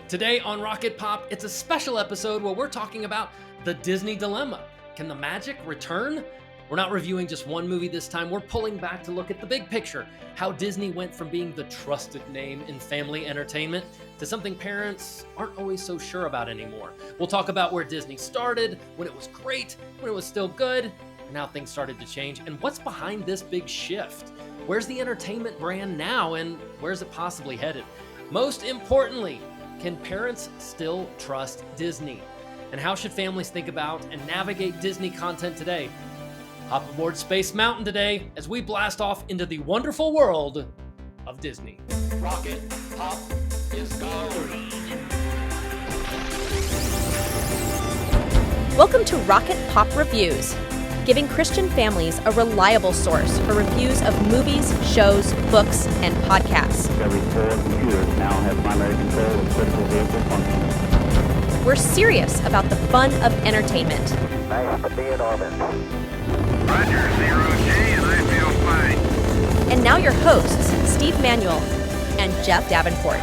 Today on Rocket Pop, it's a special episode where we're talking about the Disney dilemma. Can the magic return? We're not reviewing just one movie this time. We're pulling back to look at the big picture, how Disney went from being the trusted name in family entertainment to something parents aren't always so sure about anymore. We'll talk about where Disney started, when it was great, when it was still good, and how things started to change, and what's behind this big shift. Where's the entertainment brand now, and where's it possibly headed? Most importantly, can parents still trust Disney? And how should families think about and navigate Disney content today? Hop aboard Space Mountain today as we blast off into the wonderful world of Disney. Rocket Pop is go. Welcome to Rocket Pop Reviews, giving Christian families a reliable source for reviews of movies, shows, books, and podcasts. Every 4 computers now have primary control of critical vehicle functions. We're serious about the fun of entertainment. Nice to be in orbit. Roger, 0G, and I feel fine. And now your hosts, Steve Manuel and Jeff Davenport.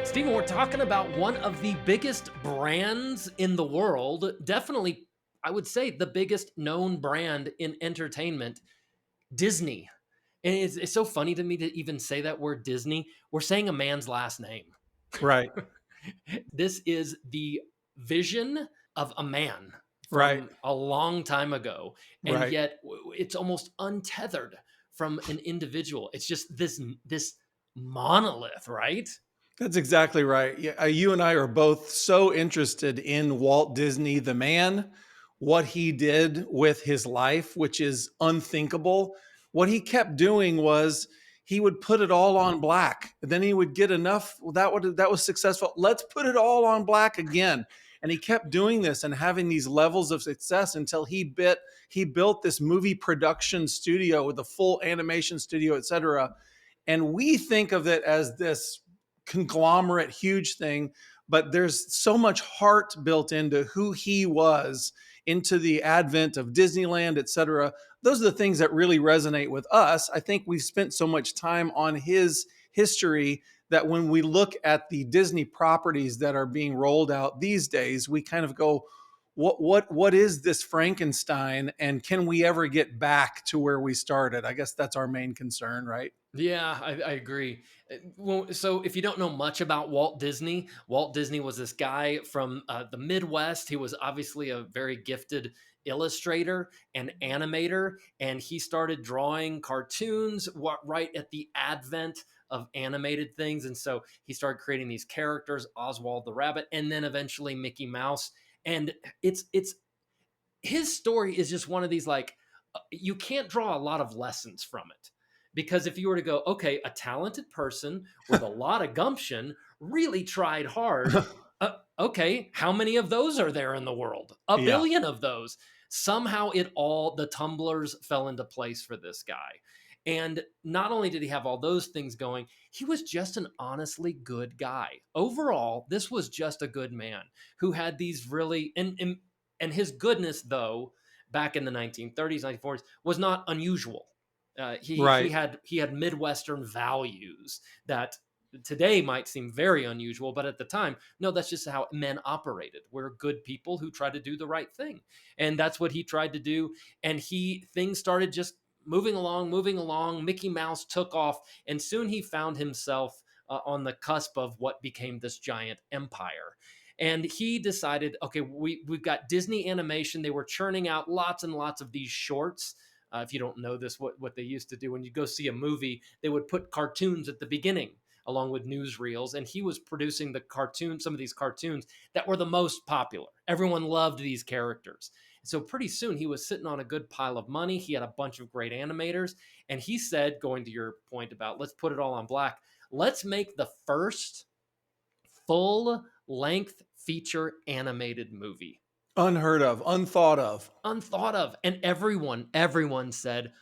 Stephen, we're talking about one of the biggest brands in the world, definitely, I would say, the biggest known brand in entertainment, Disney. And it's so funny to me to even say that word Disney. We're saying a man's last name. Right. This is the vision of a man from Right. a long time ago. And Right. yet it's almost untethered from an individual. It's just this monolith, right? That's exactly right. Yeah, you and I are both so interested in Walt Disney, the man, what he did with his life, which is unthinkable. What he kept doing was he would put it all on black. Then he would get enough. That was successful. Let's put it all on black again. And he kept doing this and having these levels of success until he built this movie production studio with a full animation studio, et cetera. And we think of it as this conglomerate, huge thing, but there's so much heart built into who he was, into the advent of Disneyland, et cetera. Those are the things that really resonate with us. I think we've spent so much time on his history that when we look at the Disney properties that are being rolled out these days, we kind of go, what is this Frankenstein, and can we ever get back to where we started? I guess that's our main concern, right? Yeah, I agree. Well, so if you don't know much about Walt Disney was this guy from the Midwest. He was obviously a very gifted illustrator and animator, and he started drawing cartoons right at the advent of animated things. And so he started creating these characters, Oswald the Rabbit, and then eventually Mickey Mouse. And it's his story is just one of these, like, you can't draw a lot of lessons from it. Because if you were to go, okay, a talented person with a lot of gumption really tried hard. Okay, how many of those are there in the world? A Yeah. billion of those. Somehow the tumblers fell into place for this guy. And not only did he have all those things going, he was just an honestly good guy. Overall, this was just a good man who had these really, and his goodness, though, back in the 1930s, 1940s, was not unusual. He had Midwestern values that today might seem very unusual, but at the time, no, that's just how men operated. We're good people who try to do the right thing. And that's what he tried to do. And things started just moving along. Mickey Mouse took off, and soon he found himself on the cusp of what became this giant empire. And he decided, okay, we've got Disney Animation. They were churning out lots and lots of these shorts. If you don't know this, what they used to do when you go see a movie, they would put cartoons at the beginning along with newsreels. And he was producing some of these cartoons that were the most popular. Everyone loved these characters. So pretty soon he was sitting on a good pile of money. He had a bunch of great animators. And he said, going to your point about let's put it all on black, let's make the first full-length feature animated movie. Unheard of, unthought of. And everyone said,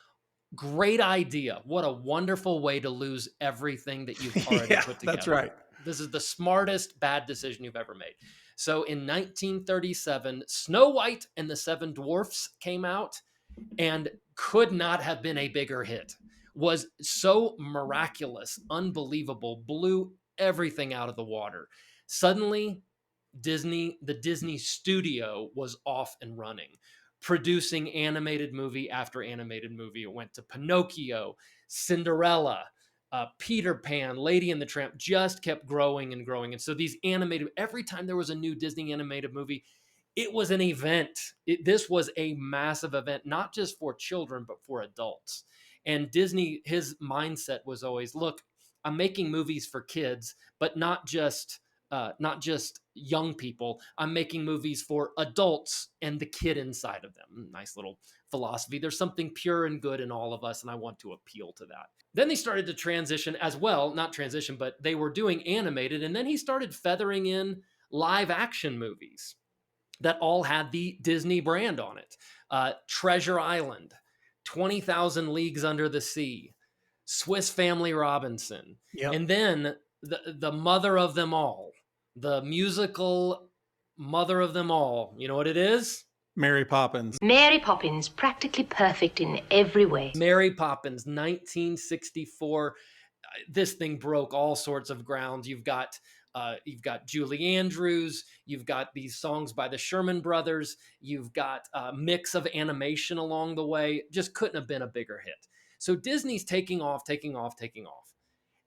great idea. What a wonderful way to lose everything that you've already put together. That's right. This is the smartest bad decision you've ever made. So in 1937, Snow White and the Seven Dwarfs came out and could not have been a bigger hit. Was so miraculous, unbelievable, blew everything out of the water. Suddenly, the Disney studio was off and running, producing animated movie after animated movie. It went to Pinocchio, Cinderella, Peter Pan, Lady and the Tramp, just kept growing and growing. And so these animated, every time there was a new Disney animated movie, it was an event. This was a massive event, not just for children, but for adults. And Disney, his mindset was always, look, I'm making movies for kids, but not just young people. I'm making movies for adults and the kid inside of them. Nice little philosophy. There's something pure and good in all of us, and I want to appeal to that. Then they started to transition as well, not transition, but they were doing animated, and then he started feathering in live action movies that all had the Disney brand on it. Treasure Island, 20,000 Leagues Under the Sea, Swiss Family Robinson, Yep. and then the mother of them all, the musical mother of them all. You know what it is? Mary Poppins. Mary Poppins, practically perfect in every way. Mary Poppins, 1964. This thing broke all sorts of grounds. You've got Julie Andrews. You've got these songs by the Sherman Brothers. You've got a mix of animation along the way. Just couldn't have been a bigger hit. So Disney's taking off.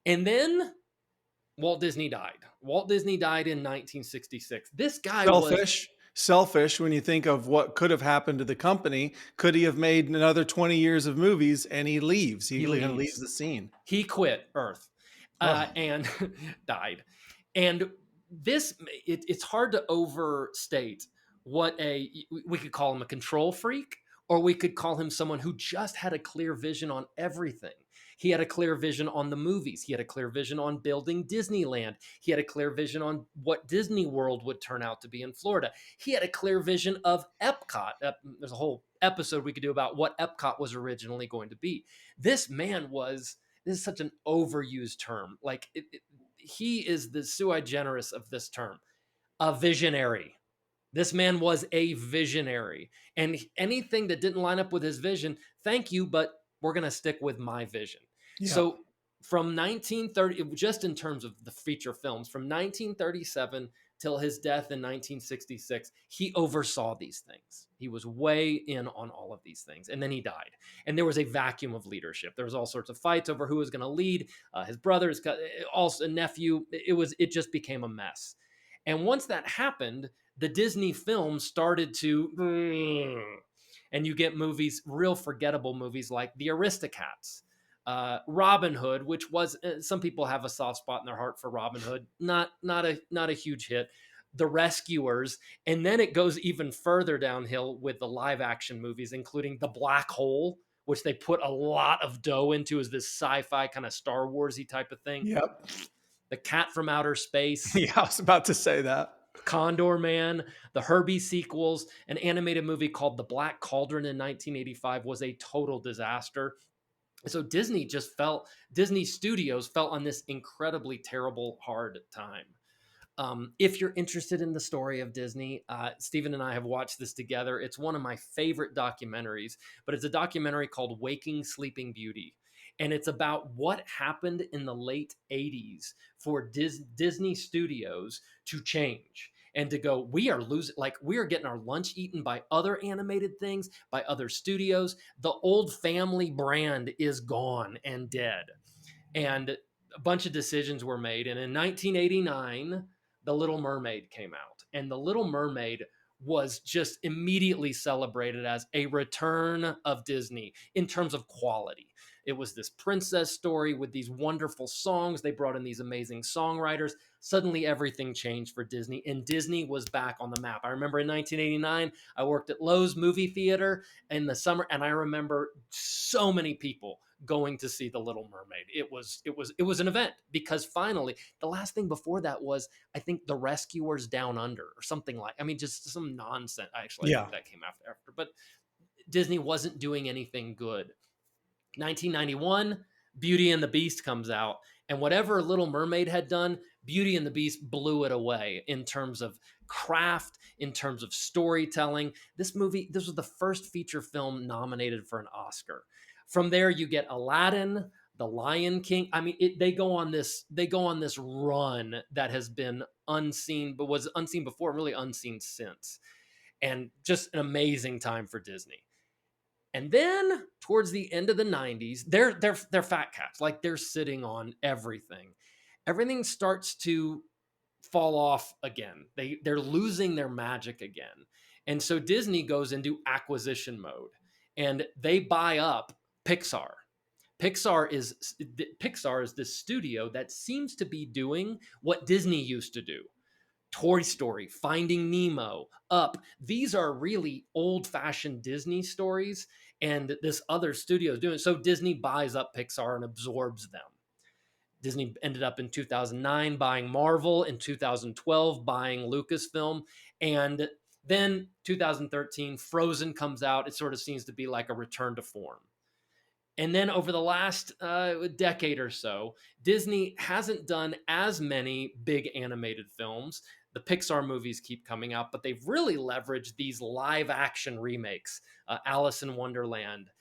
And then Walt Disney died. Walt Disney died in 1966. This guy was Selfish when you think of what could have happened to the company. Could he have made another 20 years of movies, and he leaves? He leaves the scene. He quit Earth and died. And it's hard to overstate what we could call him a control freak, or we could call him someone who just had a clear vision on everything. He had a clear vision on the movies. He had a clear vision on building Disneyland. He had a clear vision on what Disney World would turn out to be in Florida. He had a clear vision of Epcot. There's a whole episode we could do about what Epcot was originally going to be. This is such an overused term. Like he is the sui generis of this term, a visionary. This man was a visionary, and anything that didn't line up with his vision, thank you, but we're going to stick with my vision. Yeah. So from 1930, just in terms of the feature films, from 1937 till his death in 1966, he oversaw these things. He was way in on all of these things. And then he died. And there was a vacuum of leadership. There was all sorts of fights over who was going to lead, his brother, also a nephew. It just became a mess. And once that happened, the Disney films started to, and you get movies, real forgettable movies like The Aristocats, Robin Hood, which was, some people have a soft spot in their heart for Robin Hood, not a huge hit. The Rescuers, and then it goes even further downhill with the live action movies, including The Black Hole, which they put a lot of dough into as this sci-fi kind of Star Wars-y type of thing. Yep. The Cat from Outer Space. Yeah, I was about to say that. Condor Man, the Herbie sequels, an animated movie called The Black Cauldron in 1985 was a total disaster. So Disney Studios fell on this incredibly terrible, hard time. If you're interested in the story of Disney, Stephen and I have watched this together. It's one of my favorite documentaries, but it's a documentary called Waking Sleeping Beauty. And it's about what happened in the late 80s for Disney Studios to change and to go, we are getting our lunch eaten by other animated things, by other studios. The old family brand is gone and dead. And a bunch of decisions were made. And in 1989, The Little Mermaid came out. And The Little Mermaid was just immediately celebrated as a return of Disney in terms of quality. It was this princess story with these wonderful songs. They brought in these amazing songwriters. Suddenly everything changed for Disney, and Disney was back on the map. I remember in 1989, I worked at Lowe's Movie Theater in the summer, and I remember so many people going to see The Little Mermaid. It was an event, because finally, the last thing before that was, I think, The Rescuers Down Under or something just some nonsense. Actually, I think that came after, but Disney wasn't doing anything good. 1991, Beauty and the Beast comes out, and whatever Little Mermaid had done, Beauty and the Beast blew it away in terms of craft, in terms of storytelling. This was the first feature film nominated for an Oscar. From there, you get Aladdin, The Lion King. I mean, they go on this run that has been unseen, but was unseen before, really unseen since, and just an amazing time for Disney. And then towards the end of the 90s, they're fat cats. Like they're sitting on everything. Everything starts to fall off again. They're losing their magic again. And so Disney goes into acquisition mode and they buy up Pixar. Pixar is this studio that seems to be doing what Disney used to do. Toy Story, Finding Nemo, Up. These are really old-fashioned Disney stories, and this other studio is doing it. So Disney buys up Pixar and absorbs them. Disney ended up in 2009 buying Marvel, in 2012 buying Lucasfilm, and then 2013 Frozen comes out. It sort of seems to be like a return to form. And then over the last decade or so, Disney hasn't done as many big animated films. The Pixar movies keep coming out, but they've really leveraged these live action remakes, Alice in Wonderland,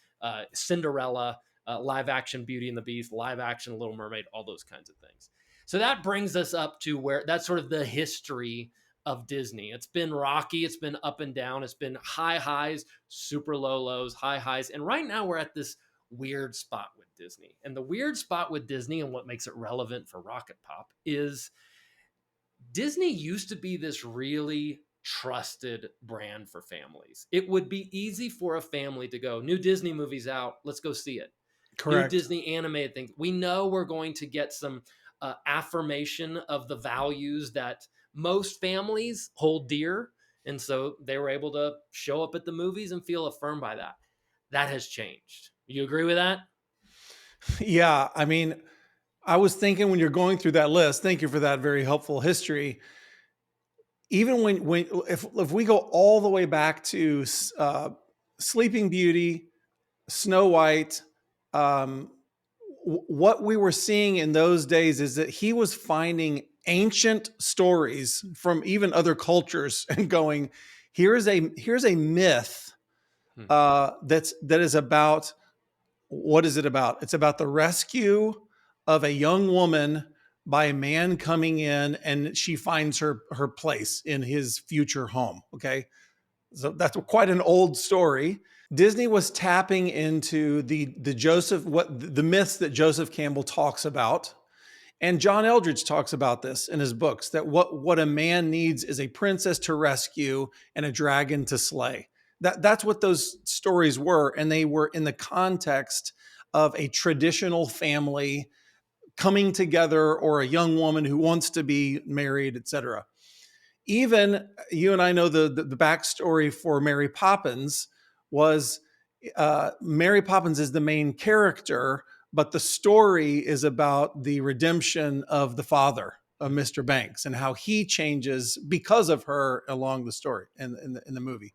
Cinderella, live action Beauty and the Beast, live action Little Mermaid, all those kinds of things. So that brings us up to where that's sort of the history of Disney. It's been rocky, it's been up and down, it's been high highs, super low lows, high highs. And right now we're at this weird spot with Disney. And the weird spot with Disney and what makes it relevant for Rocket Pop is Disney used to be this really trusted brand for families. It would be easy for a family to go, new Disney movie's out, let's go see it. New Correct. Disney animated things. We know we're going to get some affirmation of the values that most families hold dear. And so they were able to show up at the movies and feel affirmed by that. That has changed. You agree with that? Yeah. I mean, I was thinking when you're going through that list, thank you for that very helpful history. Even if we go all the way back to Sleeping Beauty, Snow White, what we were seeing in those days is that he was finding ancient stories from even other cultures and going, here's a myth that is about, what is it about? It's about the rescue of a young woman by a man coming in, and she finds her place in his future home. Okay. So that's quite an old story. Disney was tapping into the myths that Joseph Campbell talks about. And John Eldridge talks about this in his books, that what a man needs is a princess to rescue and a dragon to slay. That's what those stories were. And they were in the context of a traditional family coming together, or a young woman who wants to be married, etc. Even you and I know the backstory for Mary Poppins was Mary Poppins is the main character, but the story is about the redemption of the father of Mr. Banks and how he changes because of her along the story in the movie.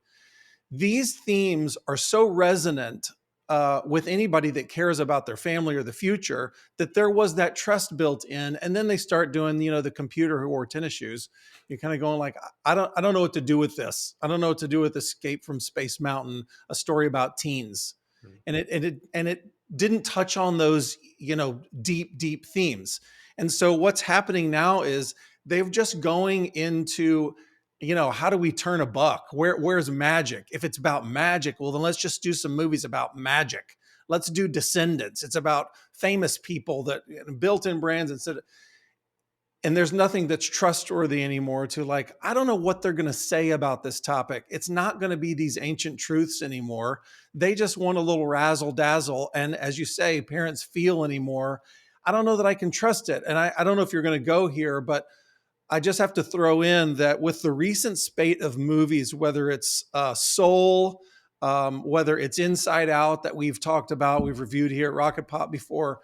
These themes are so resonant with anybody that cares about their family or the future, that there was that trust built in. And then they start doing, the computer who wore tennis shoes. You're kind of going like, I don't know what to do with this. I don't know what to do with Escape from Space Mountain, a story about teens. And it didn't touch on those, deep themes. And so what's happening now is they're just going into, how do we turn a buck? Where's magic? If it's about magic, well, then let's just do some movies about magic. Let's do Descendants. It's about famous people that built in brands and there's nothing that's trustworthy anymore to like, I don't know what they're going to say about this topic. It's not going to be these ancient truths anymore. They just want a little razzle dazzle. And as you say, parents feel anymore. I don't know that I can trust it. And I don't know if you're going to go here, but I just have to throw in that with the recent spate of movies, whether it's Soul, whether it's Inside Out that we've talked about, we've reviewed here at Rocket Pop before,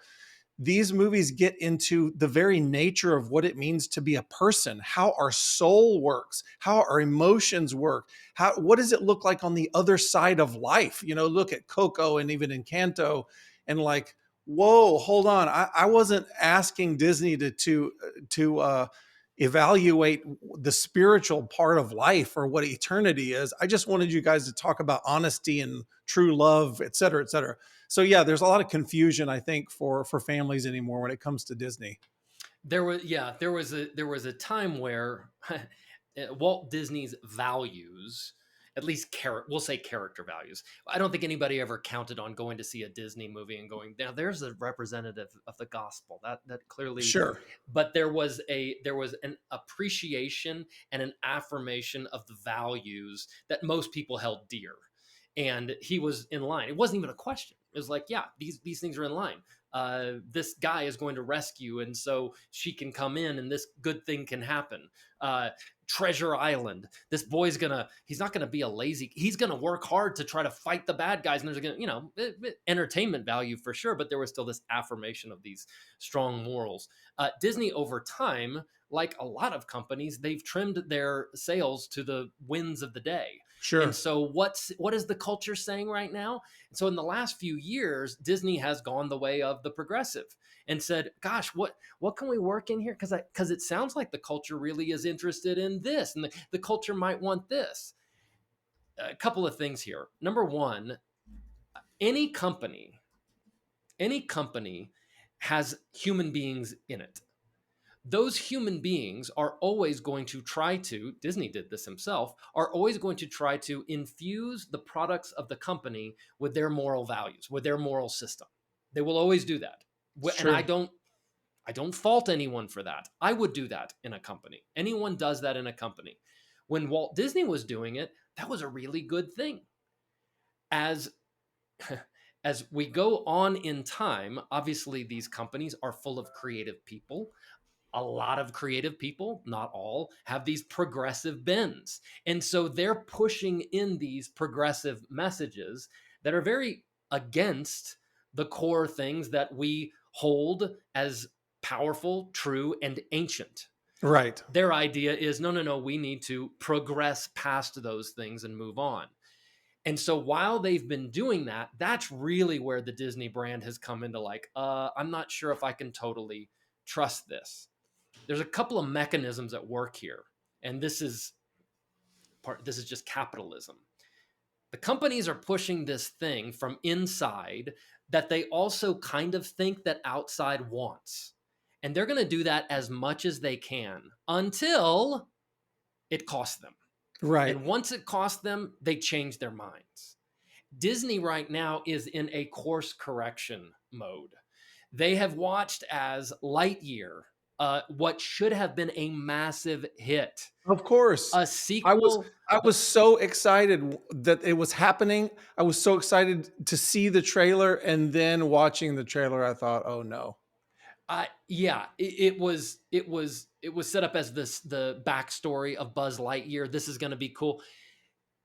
these movies get into the very nature of what it means to be a person, how our soul works, how our emotions work, what does it look like on the other side of life? Look at Coco and even Encanto, and like, whoa, hold on. I wasn't asking Disney to evaluate the spiritual part of life or what eternity is. I just wanted you guys to talk about honesty and true love, et cetera, et cetera. So yeah, there's a lot of confusion, I think, for families anymore when it comes to Disney. There was a time where Walt Disney's values, at least we'll say character values. I don't think anybody ever counted on going to see a Disney movie and going, now there's a representative of the gospel. That clearly, Sure. but there was an appreciation and an affirmation of the values that most people held dear. And he was in line. It wasn't even a question. It was like, yeah, these things are in line. This guy is going to rescue, and so she can come in, and this good thing can happen. Treasure Island. This boy's he's not gonna be a lazy. He's gonna work hard to try to fight the bad guys, and there's gonna, entertainment value for sure. But there was still this affirmation of these strong morals. Disney over time, like a lot of companies, they've trimmed their sails to the winds of the day. And Sure. so what is the culture saying right now? And so in the last few years, Disney has gone the way of the progressive and said, gosh, what can we work in here? Because it sounds like the culture really is interested in this, and the culture might want this. A couple of things here. Number one, any company has human beings in it. Those human beings are always going to try to, Disney did this himself, are always going to try to infuse the products of the company with their moral values, with their moral system. They will always do that. And I don't fault anyone for that. I would do that in a company. Anyone does that in a company. When Walt Disney was doing it, that was a really good thing. As we go on in time, obviously these companies are full of creative people. A lot of creative people, not all, have these progressive bends. And so they're pushing in these progressive messages that are very against the core things that we hold as powerful, true, and ancient. Right. Their idea is no, we need to progress past those things and move on. And so while they've been doing that, that's really where the Disney brand has come into like, I'm not sure if I can totally trust this. There's a couple of mechanisms at work here, and this is just capitalism. The companies are pushing this thing from inside that they also kind of think that outside wants. And they're going to do that as much as they can until it costs them. Right. And once it costs them, they change their minds. Disney right now is in a course correction mode. They have watched as Lightyear, what should have been a massive hit, Of course. a sequel. I was so excited that it was happening. I was so excited to see the trailer, and then watching the trailer, I thought, oh no. It was set up as the backstory of Buzz Lightyear. This is going to be cool.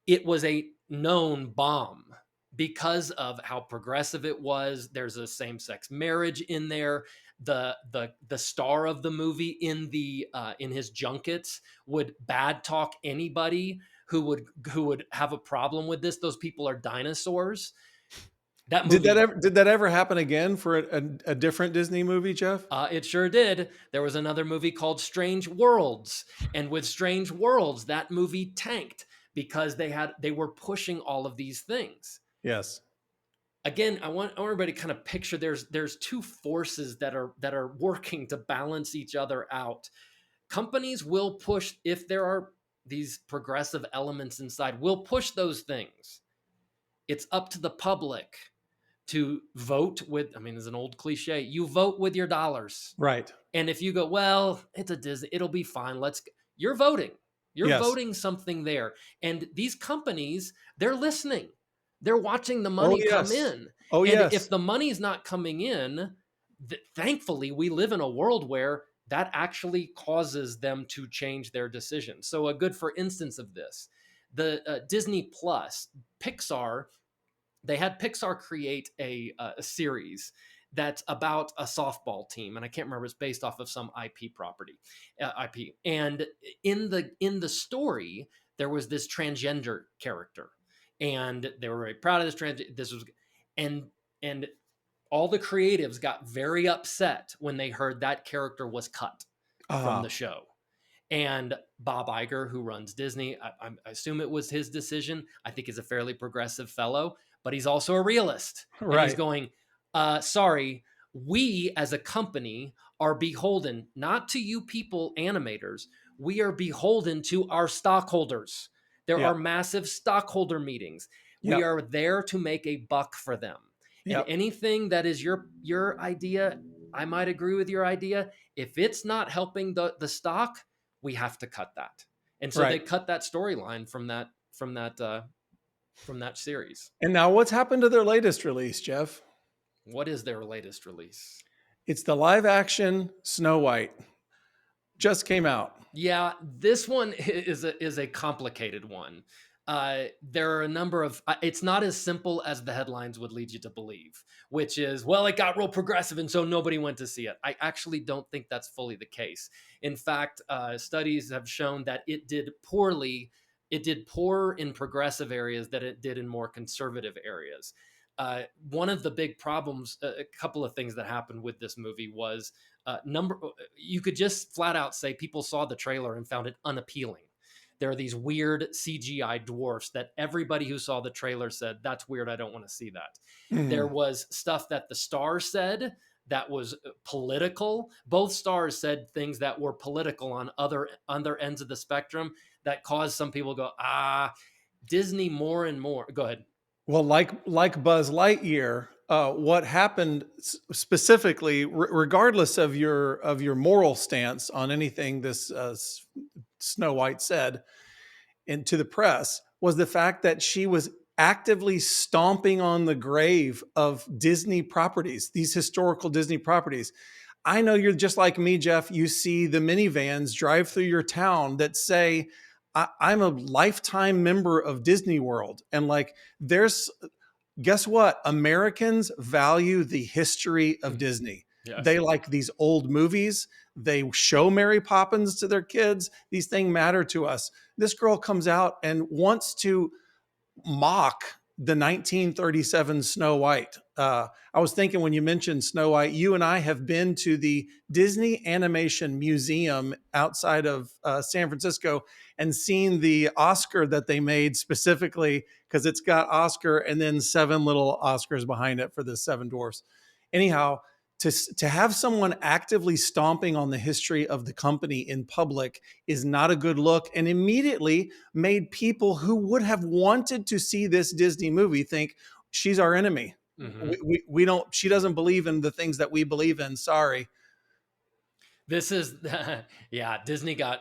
It was a known bomb because of how progressive it was. There's a same-sex marriage in there. The star of the movie in his junkets would bad talk anybody who would have a problem with this. Those people are dinosaurs. That movie, Did that ever happen again for a different Disney movie, Jeff? it sure did. There was another movie called Strange Worlds, and with Strange Worlds, that movie tanked because they were pushing all of these things. Yes. Again, I want everybody to kind of picture there's two forces that are working to balance each other out. Companies will push, if there are these progressive elements inside, will push those things. It's up to the public to vote with, there's an old cliche, you vote with your dollars. Right. And if you go, well, it's a Disney, it'll be fine. You're voting. You're voting something there. And these companies, they're listening. They're watching the money come in. Oh, and yes. if the money's not coming in, thankfully, we live in a world where that actually causes them to change their decision. So a good, for instance of this, the Disney Plus, Pixar, they had Pixar create a series that's about a softball team, and I can't remember. It's based off of some IP property, IP. And in the story, there was this transgender character, and they were very proud of this and all the creatives got very upset when they heard that character was cut from the show. And Bob Iger, who runs Disney, I assume it was his decision. I think he's a fairly progressive fellow, but he's also a realist. And he's Right. going, sorry, we as a company are beholden not to you people animators. We are beholden to our stockholders. There are Yep. massive stockholder meetings. We Yep. are there to make a buck for them. And Yep. anything that is your idea, I might agree with your idea. If it's not helping the stock, we have to cut that. And so they Right. cut that storyline from that series. And now what's happened to their latest release, Jeff? What is their latest release? It's the live action Snow White. Just came out. Yeah, this one is a complicated one. There are a number of. It's not as simple as the headlines would lead you to believe, which is, well, it got real progressive, and so nobody went to see it. I actually don't think that's fully the case. In fact, studies have shown that it did poorly. It did poor in progressive areas that it did in more conservative areas. One of the big problems, a couple of things that happened with this movie was you could just flat out say people saw the trailer and found it unappealing. There are these weird CGI dwarfs that everybody who saw the trailer said, that's weird, I don't want to see that. There Mhm. was stuff that the star said that was political. Both stars said things that were political on other ends of the spectrum that caused some people to go, Disney more and more. Go ahead. Well, like Buzz Lightyear, what happened specifically, regardless of your moral stance on anything this Snow White said, and to the press, was the fact that she was actively stomping on the grave of Disney properties, these historical Disney properties. I know you're just like me, Jeff. You see the minivans drive through your town that say, I'm a lifetime member of Disney World. And like, there's, guess what? Americans value the history of Disney. Yes. They like these old movies. They show Mary Poppins to their kids. These things matter to us. This girl comes out and wants to mock the 1937 Snow White. I was thinking when you mentioned Snow White, you and I have been to the Disney Animation Museum outside of San Francisco and seen the Oscar that they made specifically because it's got Oscar and then 7 little Oscars behind it for the 7 dwarfs. Anyhow, to have someone actively stomping on the history of the company in public is not a good look, and immediately made people who would have wanted to see this Disney movie think she's our enemy. Mhm. We don't, she doesn't believe in the things that we believe in. Sorry. This is, yeah, Disney got,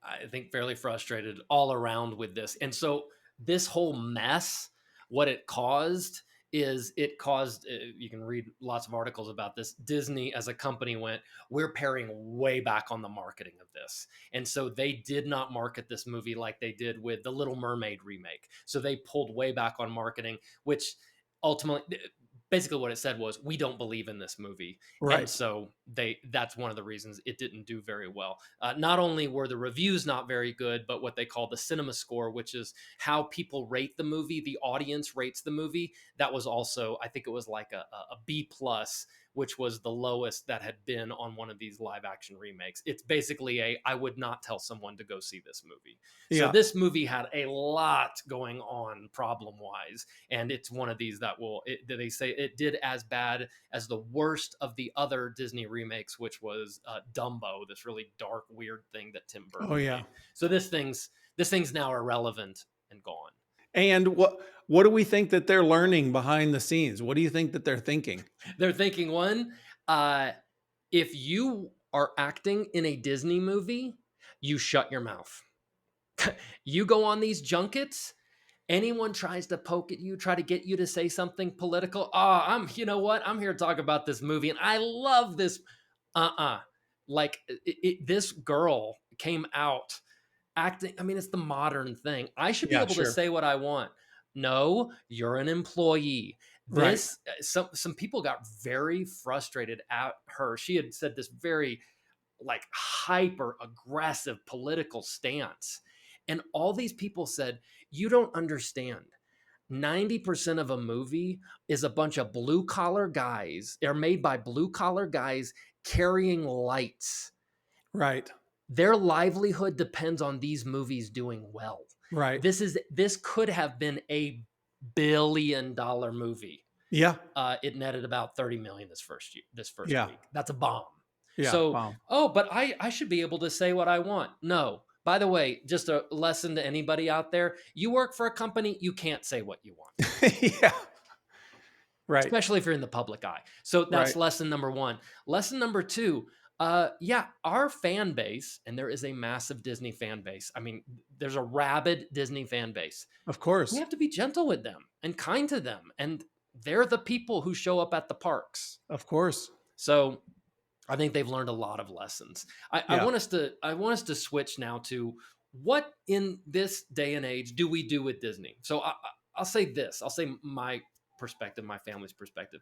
I think, fairly frustrated all around with this. And so this whole mess, what it caused is you can read lots of articles about this. Disney as a company went, we're paring way back on the marketing of this. And so they did not market this movie like they did with the Little Mermaid remake. So they pulled way back on marketing, which ultimately, basically what it said was, we don't believe in this movie. Right. And so that's one of the reasons it didn't do very well. Not only were the reviews not very good, but what they call the cinema score, which is how people rate the movie, the audience rates the movie, that was also, I think it was like a B plus, which was the lowest that had been on one of these live action remakes. It's basically I would not tell someone to go see this movie. So Yeah. this movie had a lot going on problem wise, and it's one of these that they say it did as bad as the worst of the other Disney remakes, which was Dumbo, this really dark, weird thing that Tim Burton Oh yeah. made. So this thing's now irrelevant and gone. And what do we think that they're learning behind the scenes? What do you think that they're thinking? They're thinking, one, if you are acting in a Disney movie, you shut your mouth. You go on these junkets, anyone tries to poke at you, try to get you to say something political. You know what? I'm here to talk about this movie and I love this. Like this girl came out acting. I mean, it's the modern thing. I should be Yeah, able to sure. say what I want. No, you're an employee. Right. This some people got very frustrated at her. She had said this very like hyper aggressive political stance. And all these people said, you don't understand. 90% of a movie is a bunch of blue collar guys. They're made by blue collar guys carrying lights. Right. Their livelihood depends on these movies doing well. Right. This could have been a $1 billion movie. Yeah. It netted about 30 million this first Yeah. week. That's a bomb. Yeah. So, Wow. oh, but I should be able to say what I want. No. By the way, just a lesson to anybody out there. You work for a company, you can't say what you want, Yeah. Right. especially if you're in the public eye. So that's Right. lesson number one. Lesson number two, yeah, our fan base, and there is a massive Disney fan base. I mean, there's a rabid Disney fan base. Of We course. have to be gentle with them and kind to them. And they're the people who show up at the parks. Of course. So I think they've learned a lot of lessons. I Yeah. want us to switch now to what in this day and age do we do with Disney? So I'll say this. I'll say my perspective, my family's perspective.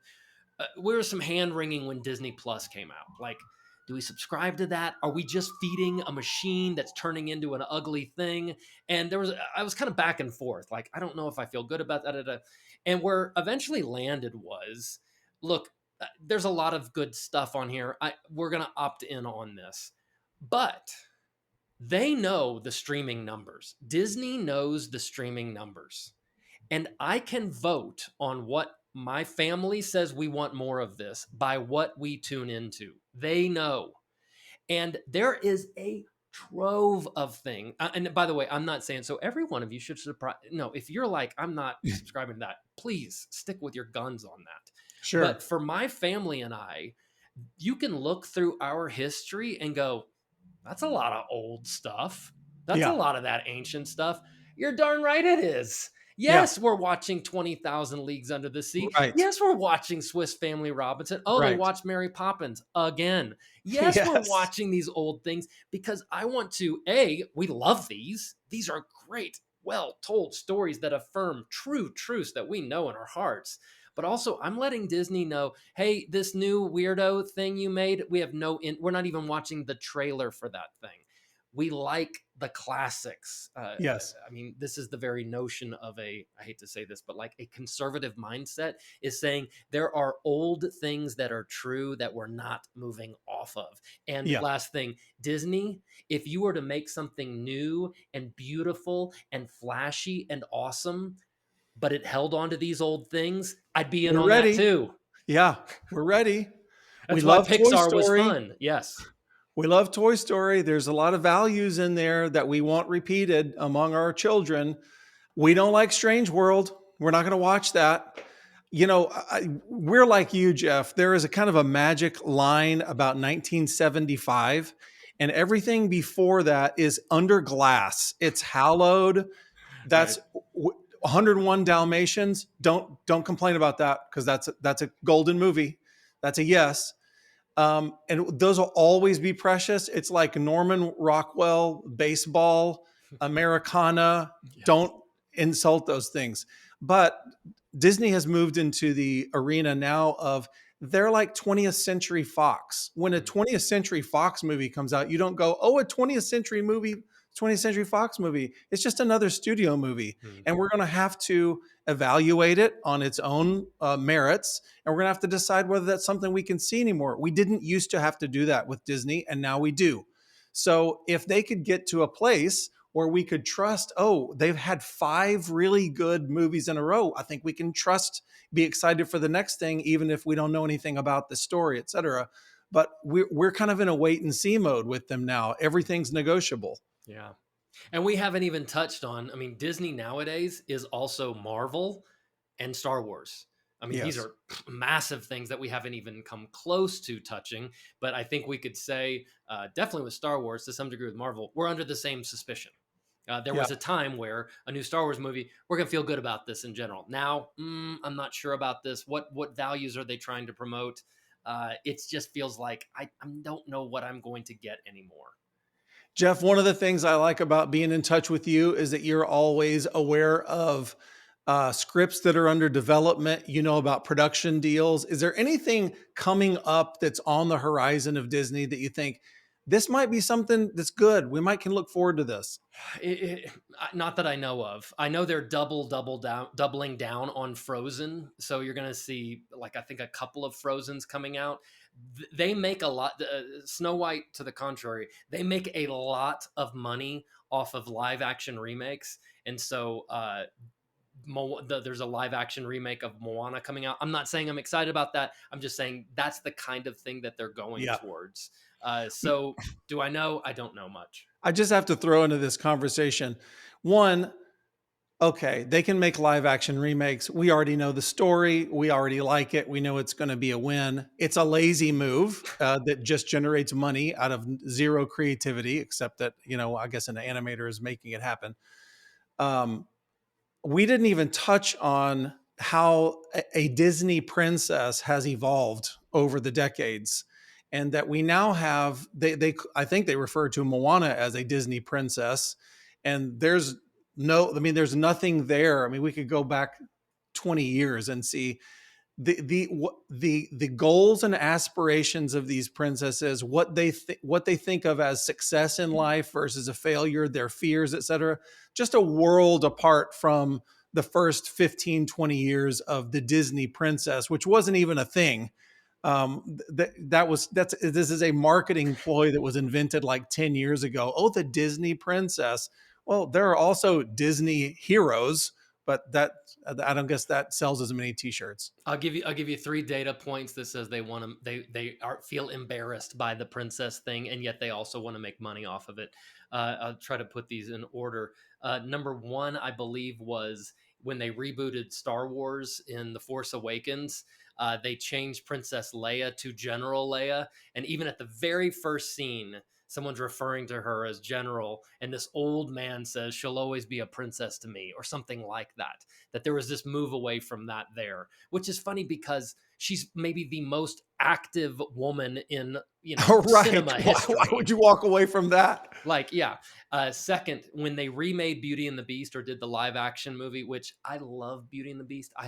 We were some hand wringing when Disney Plus came out. Like, do we subscribe to that? Are we just feeding a machine that's turning into an ugly thing? And I was kind of back and forth. Like, I don't know if I feel good about that. And where eventually landed was, look, there's a lot of good stuff on here. We're going to opt in on this, but they know the streaming numbers. Disney knows the streaming numbers. And I can vote on what my family says we want more of this by what we tune into. They know. And there is a trove of things. And by the way, I'm not saying so every one of you should subscribe. No, if you're like, I'm not subscribing to that, please stick with your guns on that. Sure. But for my family and I, you can look through our history and go, that's a lot of old stuff. That's Yeah. a lot of that ancient stuff. You're darn right it is. Yeah. Yes, we're watching 20,000 Leagues Under the Sea. Right. Yes, we're watching Swiss Family Robinson. Oh, they Right. watched Mary Poppins again. Yes, we're Yes. watching these old things because I want to, we love these. These are great, well-told stories that affirm true truths that we know in our hearts. But also, I'm letting Disney know, hey, this new weirdo thing you made, we're not even watching the trailer for that thing. We like the classics. Yes. I mean, this is the very notion of I hate to say this, but like a conservative mindset is saying there are old things that are true that we're not moving off of. And Yeah. last thing, Disney, if you were to make something new and beautiful and flashy and awesome, but it held on to these old things, I'd be in We're on ready. that too. Yeah. We're ready. That's We why love Toy Pixar was Story. fun. Yes. We love Toy Story. There's a lot of values in there that we want repeated among our children. We don't like Strange World. We're not going to watch that. You know, we're like you, Jeff. There is a kind of a magic line about 1975, and everything before that is under glass. It's hallowed. That's 101 Dalmatians. Don't complain about that because that's a golden movie. That's a yes. And those will always be precious. It's like Norman Rockwell, baseball, Americana. Yes. Don't insult those things. But Disney has moved into the arena now of they're like 20th Century Fox. When a 20th Century Fox movie comes out, you don't go, oh, a 20th Century Fox movie. It's just another studio movie. And we're going to have to evaluate it on its own merits. And we're going to have to decide whether that's something we can see anymore. We didn't used to have to do that with Disney, and now we do. So if they could get to a place where we could trust, oh, they've had 5 really good movies in a row, I think we can be excited for the next thing, even if we don't know anything about the story, et cetera. But we're kind of in a wait and see mode with them now. Everything's negotiable. Yeah. And we haven't even touched on, I mean, Disney nowadays is also Marvel and Star Wars. I mean, These Yes. are massive things that we haven't even come close to touching. But I think we could say, definitely with Star Wars, to some degree with Marvel, we're under the same suspicion. There was a time where a new Star Wars movie, we're going to feel good about this in general. Now, I'm not sure about this. What values are they trying to promote? It just feels like I don't know what I'm going to get anymore. Jeff, one of the things I like about being in touch with you is that you're always aware of scripts that are under development. You know about production deals. Is there anything coming up that's on the horizon of Disney that you think this might be something that's good? We can look forward to this. Not that I know of. I know they're doubling down on Frozen. So you're going to see, like, I think a couple of Frozens coming out. They make a lot. Snow White, to the contrary, they make a lot of money off of live action remakes, and so there's a live action remake of Moana coming out. I'm not saying I'm excited about that. I'm just saying that's the kind of thing that they're going Yeah. towards. So do I know? I don't know much. I just have to throw into this conversation. One, okay, they can make live action remakes. We already know the story. We already like it. We know it's going to be a win. It's a lazy move that just generates money out of zero creativity, except that, I guess an animator is making it happen. We didn't even touch on how a Disney princess has evolved over the decades, and that we now have, I think they refer to Moana as a Disney princess, and there's nothing there. I mean, we could go back 20 years and see the goals and aspirations of these princesses, what they think of as success in life versus a failure, their fears, etc. Just a world apart from the first 15, 20 years of the Disney princess, which wasn't even a thing. This is a marketing ploy that was invented like 10 years ago. Oh, the Disney princess. Well, there are also Disney heroes, but I don't guess that sells as many T-shirts. I'll give you 3 data points that says they want to feel embarrassed by the princess thing, and yet they also want to make money off of it. I'll try to put these in order. Number 1, I believe, was when they rebooted Star Wars in The Force Awakens. They changed Princess Leia to General Leia, and even at the very first scene, someone's referring to her as General, and this old man says, "She'll always be a princess to me," or something like that. That there was this move away from that there, which is funny because she's maybe the most active woman in Right. cinema history. Why would you walk away from that? Like, yeah. Second, when they remade Beauty and the Beast or did the live action movie, which I love Beauty and the Beast. I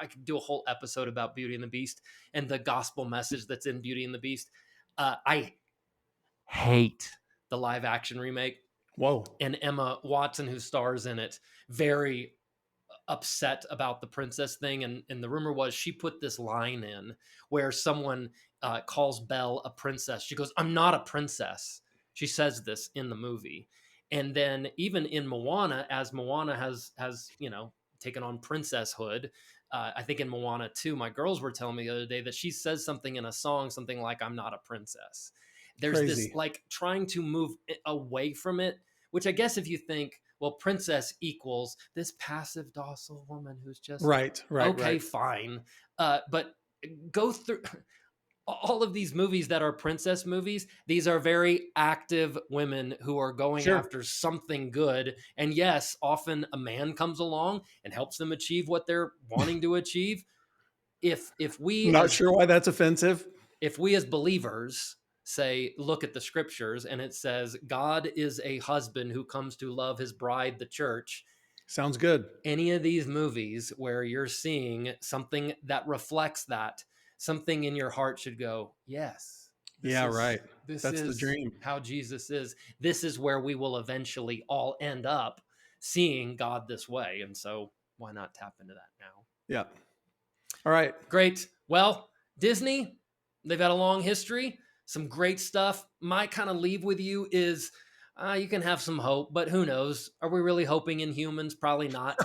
could do a whole episode about Beauty and the Beast and the gospel message that's in Beauty and the Beast. I hate the live action remake. Whoa. And Emma Watson, who stars in it, very upset about the princess thing. And the rumor was she put this line in where someone calls Belle a princess. She goes, "I'm not a princess." She says this in the movie. And then even in Moana, as Moana has taken on princesshood, I think in Moana 2, my girls were telling me the other day that she says something in a song, something like, "I'm not a princess." There's Crazy. this like trying to move away from it, which I guess if you think, well, princess equals this passive, docile woman who's just right. Okay, fine. But go through all of these movies that are princess movies. These are very active women who are going after something good. And yes, often a man comes along and helps them achieve what they're wanting to achieve. If we Not sure why that's offensive. If we as believers say, look at the scriptures, and it says God is a husband who comes to love his bride, the church. Sounds good. Any of these movies where you're seeing something that reflects that, something in your heart should go, yes. Right. This That's is the dream. how Jesus is. This is where we will eventually all end up seeing God this way. And so why not tap into that now? Yeah. All right. Great. Well, Disney, they've had a long history. Some great stuff. My kind of leave with you is you can have some hope, but who knows? Are we really hoping in humans? Probably not.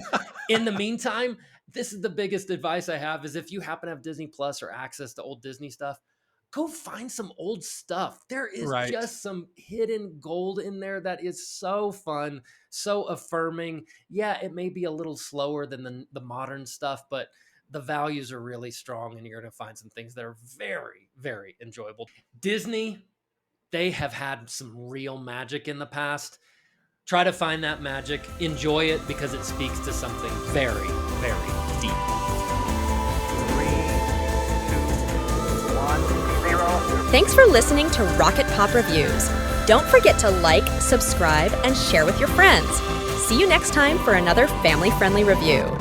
In the meantime, this is the biggest advice I have is if you happen to have Disney Plus or access to old Disney stuff, go find some old stuff. There is just some hidden gold in there that is so fun, so affirming. Yeah, it may be a little slower than the modern stuff, but the values are really strong and you're going to find some things that are very, very enjoyable. Disney, they have had some real magic in the past. Try to find that magic. Enjoy it because it speaks to something very, very deep. 3, 2, 1, 0. Thanks for listening to Rocket Pop Reviews. Don't forget to like, subscribe, and share with your friends. See you next time for another family-friendly review.